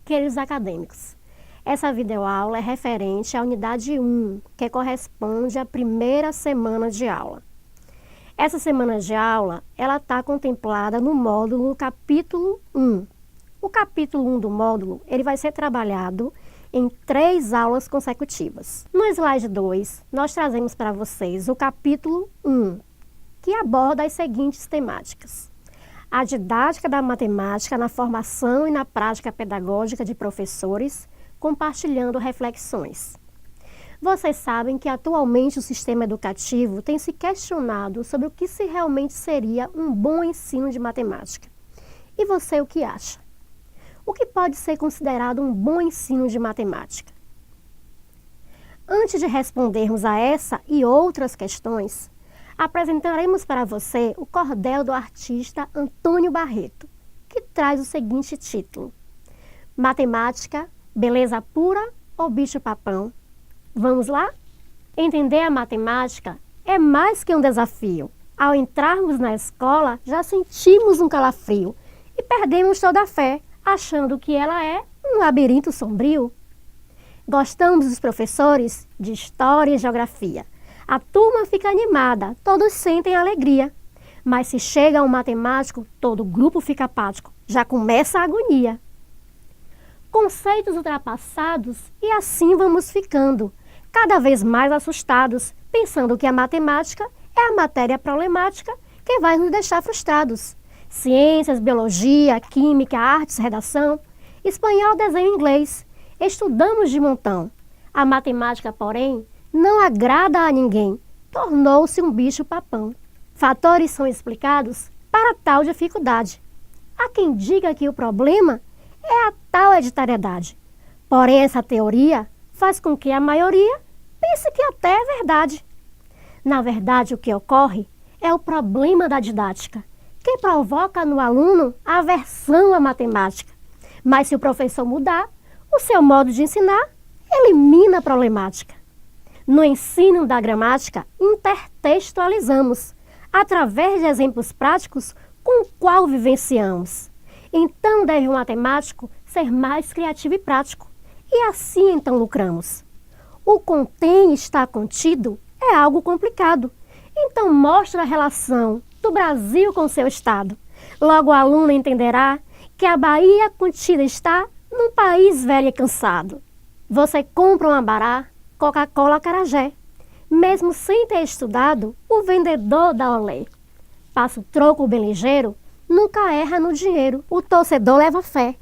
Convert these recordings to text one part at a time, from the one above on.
queridos acadêmicos. Essa videoaula é referente à unidade 1, que corresponde à primeira semana de aula. Essa semana de aula, ela está contemplada no módulo capítulo 1. O capítulo 1 do módulo, ele vai ser trabalhado em 3 aulas consecutivas. No slide 2, nós trazemos para vocês o capítulo 1, que aborda as seguintes temáticas: a didática da matemática na formação e na prática pedagógica de professores, compartilhando reflexões. Vocês sabem que atualmente o sistema educativo tem se questionado sobre o que se realmente seria um bom ensino de matemática. E você o que acha? O que pode ser considerado um bom ensino de matemática? Antes de respondermos a essa e outras questões, apresentaremos para você o cordel do artista Antônio Barreto, que traz o seguinte título: Matemática, beleza pura ou bicho-papão? Vamos lá? Entender a matemática é mais que um desafio. Ao entrarmos na escola, já sentimos um calafrio e perdemos toda a fé, achando que ela é um labirinto sombrio. Gostamos dos professores de História e Geografia. A turma fica animada, todos sentem alegria. Mas se chega um matemático, todo o grupo fica apático, já começa a agonia. Conceitos ultrapassados e assim vamos ficando, cada vez mais assustados, pensando que a matemática é a matéria problemática que vai nos deixar frustrados. Ciências, biologia, química, artes, redação, espanhol, desenho, inglês, estudamos de montão. A matemática, porém, não agrada a ninguém, tornou-se um bicho-papão. Fatores são explicados para tal dificuldade. Há quem diga que o problema é a tal hereditariedade. Porém, essa teoria faz com que a maioria pense que até é verdade. Na verdade, o que ocorre é o problema da didática, que provoca no aluno a aversão à matemática. Mas se o professor mudar o seu modo de ensinar, elimina a problemática. No ensino da gramática, intertextualizamos, através de exemplos práticos com o qual vivenciamos. Então deve o matemático ser mais criativo e prático, e assim então lucramos. O contém está contido é algo complicado, então mostra a relação do Brasil com seu estado. Logo o aluno entenderá que a Bahia contida está num país velho e cansado. Você compra um abará, Coca-Cola, acarajé. Mesmo sem ter estudado, o vendedor dá olé. Passa o troco bem ligeiro, nunca erra no dinheiro. O torcedor leva fé.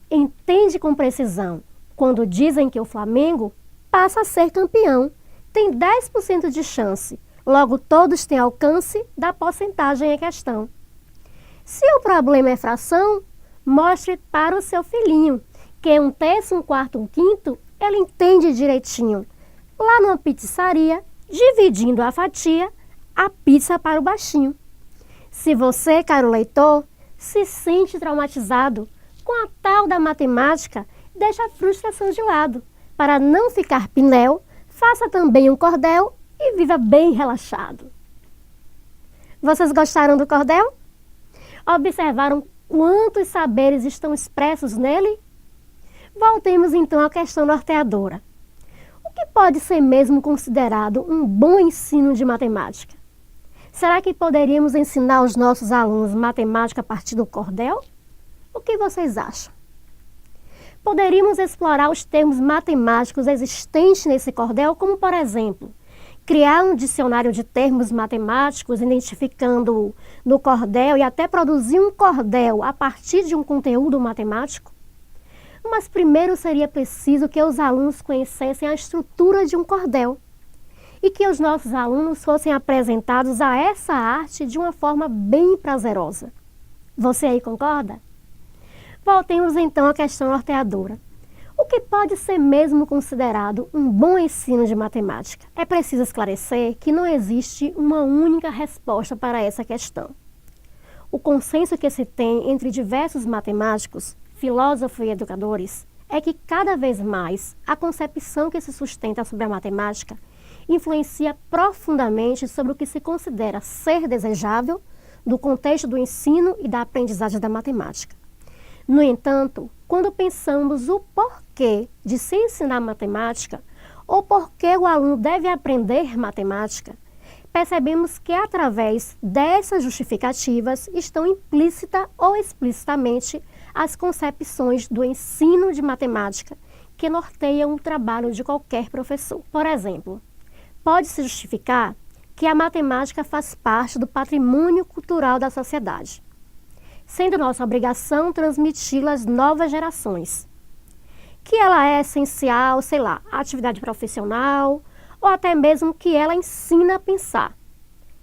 Entende com precisão. Quando dizem que o Flamengo passa a ser campeão, tem 10% de chance. Logo todos têm alcance da porcentagem em questão. Se o problema é fração, mostre para o seu filhinho, que 1/3, 1/4, 1/5, ele entende direitinho. Lá numa pizzaria, dividindo a fatia, a pizza para o baixinho. Se você, caro leitor, se sente traumatizado com a tal da matemática, deixa a frustração de lado. Para não ficar pinel, faça também um cordel e viva bem relaxado. Vocês gostaram do cordel? Observaram quantos saberes estão expressos nele? Voltemos então à questão norteadora. O que pode ser mesmo considerado um bom ensino de matemática? Será que poderíamos ensinar aos nossos alunos matemática a partir do cordel? O que vocês acham? Poderíamos explorar os termos matemáticos existentes nesse cordel, como, por exemplo, criar um dicionário de termos matemáticos, identificando-o no cordel e até produzir um cordel a partir de um conteúdo matemático? Mas primeiro seria preciso que os alunos conhecessem a estrutura de um cordel e que os nossos alunos fossem apresentados a essa arte de uma forma bem prazerosa. Você aí concorda? Voltemos então à questão norteadora. O que pode ser mesmo considerado um bom ensino de matemática? É preciso esclarecer que não existe uma única resposta para essa questão. O consenso que se tem entre diversos matemáticos, filósofos e educadores é que cada vez mais a concepção que se sustenta sobre a matemática influencia profundamente sobre o que se considera ser desejável do contexto do ensino e da aprendizagem da matemática. No entanto, quando pensamos o porquê de se ensinar matemática ou porquê o aluno deve aprender matemática, percebemos que através dessas justificativas estão implícita ou explicitamente as concepções do ensino de matemática que norteiam o trabalho de qualquer professor. Por exemplo, pode-se justificar que a matemática faz parte do patrimônio cultural da sociedade, sendo nossa obrigação transmiti-la às novas gerações, que ela é essencial, à atividade profissional, ou até mesmo que ela ensina a pensar,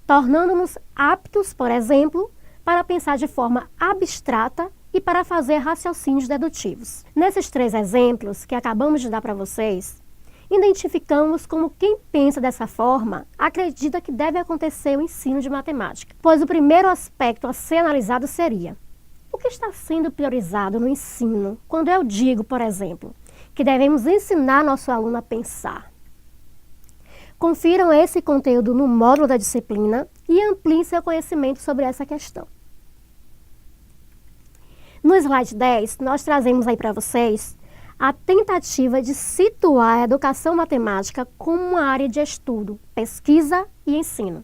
tornando-nos aptos, por exemplo, para pensar de forma abstrata e para fazer raciocínios dedutivos. Nesses 3 exemplos que acabamos de dar para vocês, identificamos como quem pensa dessa forma acredita que deve acontecer o ensino de matemática, pois o primeiro aspecto a ser analisado seria: o que está sendo priorizado no ensino quando eu digo, por exemplo, que devemos ensinar nosso aluno a pensar? Confiram esse conteúdo no módulo da disciplina e ampliem seu conhecimento sobre essa questão. No slide 10, nós trazemos aí para vocês a tentativa de situar a educação matemática como uma área de estudo, pesquisa e ensino.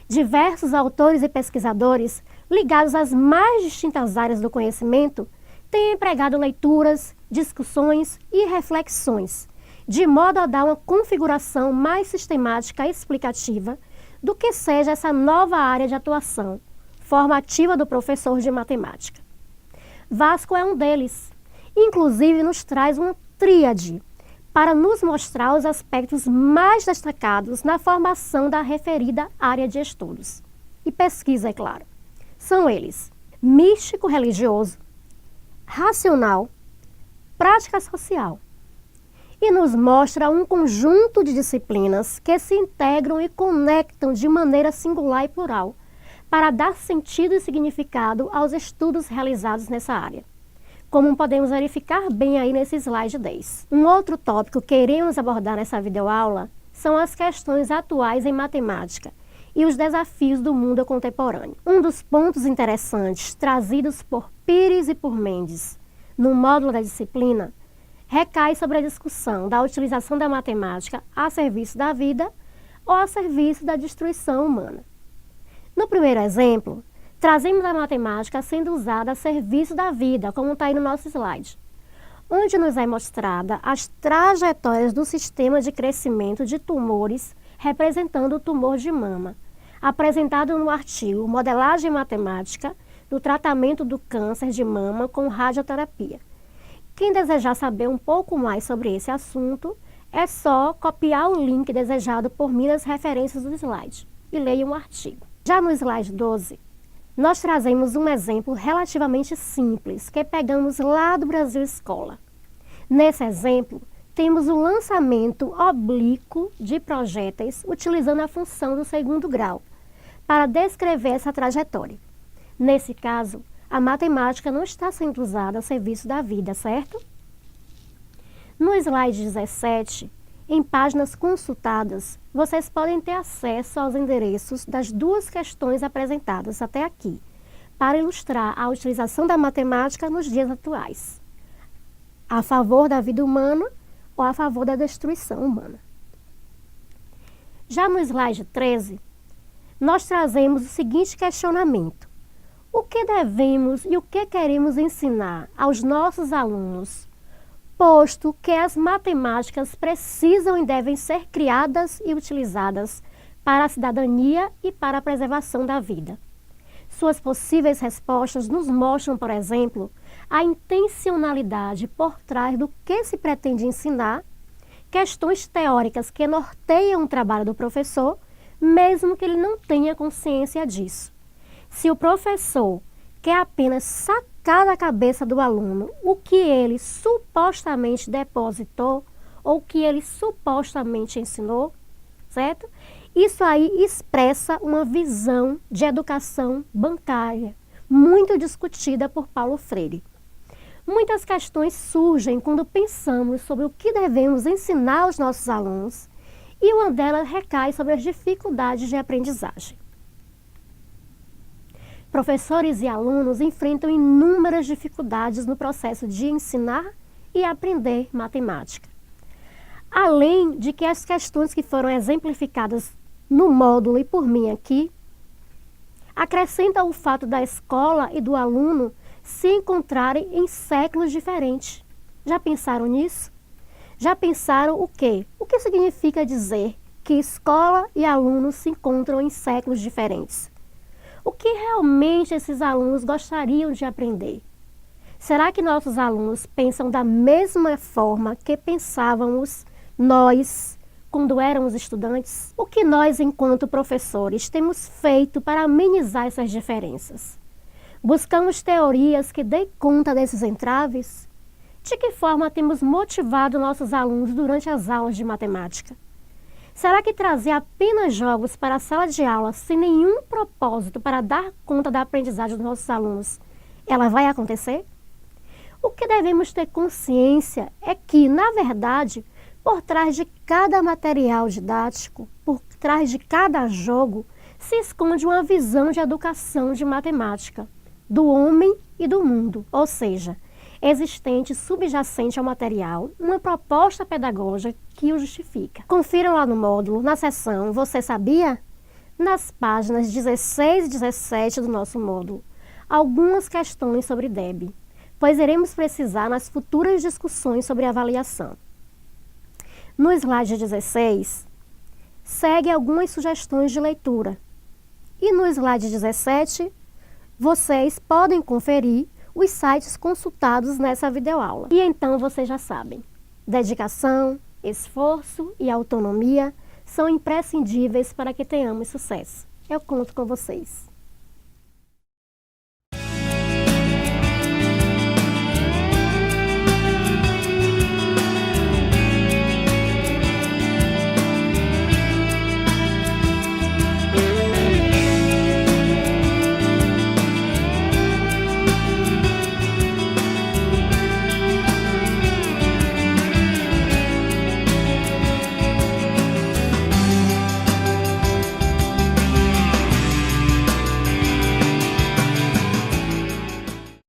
Diversos autores e pesquisadores ligados às mais distintas áreas do conhecimento têm empregado leituras, discussões e reflexões, de modo a dar uma configuração mais sistemática e explicativa do que seja essa nova área de atuação formativa do professor de matemática. Vasco é um deles. Inclusive, nos traz uma tríade para nos mostrar os aspectos mais destacados na formação da referida área de estudos. E pesquisa, é claro. São eles: místico-religioso, racional, prática social. E nos mostra um conjunto de disciplinas que se integram e conectam de maneira singular e plural para dar sentido e significado aos estudos realizados nessa área, como podemos verificar bem aí nesse slide 10. Um outro tópico que iremos abordar nessa videoaula são as questões atuais em matemática e os desafios do mundo contemporâneo. Um dos pontos interessantes trazidos por Pires e por Mendes no módulo da disciplina recai sobre a discussão da utilização da matemática a serviço da vida ou a serviço da destruição humana. No primeiro exemplo, trazemos a matemática sendo usada a serviço da vida, como está aí no nosso slide, onde nos é mostrada as trajetórias do sistema de crescimento de tumores representando o tumor de mama, apresentado no artigo Modelagem Matemática do Tratamento do Câncer de Mama com Radioterapia. Quem desejar saber um pouco mais sobre esse assunto, é só copiar o link desejado por mim nas referências do slide e leia o artigo. Já no slide 12, nós trazemos um exemplo relativamente simples que pegamos lá do Brasil Escola. Nesse exemplo, temos o lançamento oblíquo de projéteis utilizando a função do segundo grau para descrever essa trajetória. Nesse caso, a matemática não está sendo usada a serviço da vida, certo? No slide 17, em páginas consultadas, vocês podem ter acesso aos endereços das 2 questões apresentadas até aqui, para ilustrar a utilização da matemática nos dias atuais, a favor da vida humana ou a favor da destruição humana. Já no slide 13, nós trazemos o seguinte questionamento: o que devemos e o que queremos ensinar aos nossos alunos, posto que as matemáticas precisam e devem ser criadas e utilizadas para a cidadania e para a preservação da vida? Suas possíveis respostas nos mostram, por exemplo, a intencionalidade por trás do que se pretende ensinar, questões teóricas que norteiam o trabalho do professor, mesmo que ele não tenha consciência disso. Se o professor quer apenas sacar da cabeça do aluno o que ele supostamente depositou ou o que ele supostamente ensinou, certo? Isso aí expressa uma visão de educação bancária, muito discutida por Paulo Freire. Muitas questões surgem quando pensamos sobre o que devemos ensinar aos nossos alunos e uma delas recai sobre as dificuldades de aprendizagem. Professores e alunos enfrentam inúmeras dificuldades no processo de ensinar e aprender matemática. Além de que as questões que foram exemplificadas no módulo e por mim aqui, acrescenta o fato da escola e do aluno se encontrarem em séculos diferentes. Já pensaram nisso? Já pensaram o quê? O que significa dizer que escola e alunos se encontram em séculos diferentes? O que realmente esses alunos gostariam de aprender? Será que nossos alunos pensam da mesma forma que pensávamos nós quando éramos estudantes? O que nós, enquanto professores, temos feito para amenizar essas diferenças? Buscamos teorias que dêem conta desses entraves? De que forma temos motivado nossos alunos durante as aulas de matemática? Será que trazer apenas jogos para a sala de aula sem nenhum propósito para dar conta da aprendizagem dos nossos alunos, ela vai acontecer? O que devemos ter consciência é que, na verdade, por trás de cada material didático, por trás de cada jogo, se esconde uma visão de educação de matemática, do homem e do mundo, ou seja, existente subjacente ao material, uma proposta pedagógica que o justifica. Confiram lá no módulo, na seção Você Sabia? Nas páginas 16 e 17 do nosso módulo, algumas questões sobre DEB, pois iremos precisar nas futuras discussões sobre avaliação. No slide 16, segue algumas sugestões de leitura. E no slide 17, vocês podem conferir os sites consultados nessa videoaula. E então vocês já sabem, dedicação, esforço e autonomia são imprescindíveis para que tenhamos sucesso. Eu conto com vocês.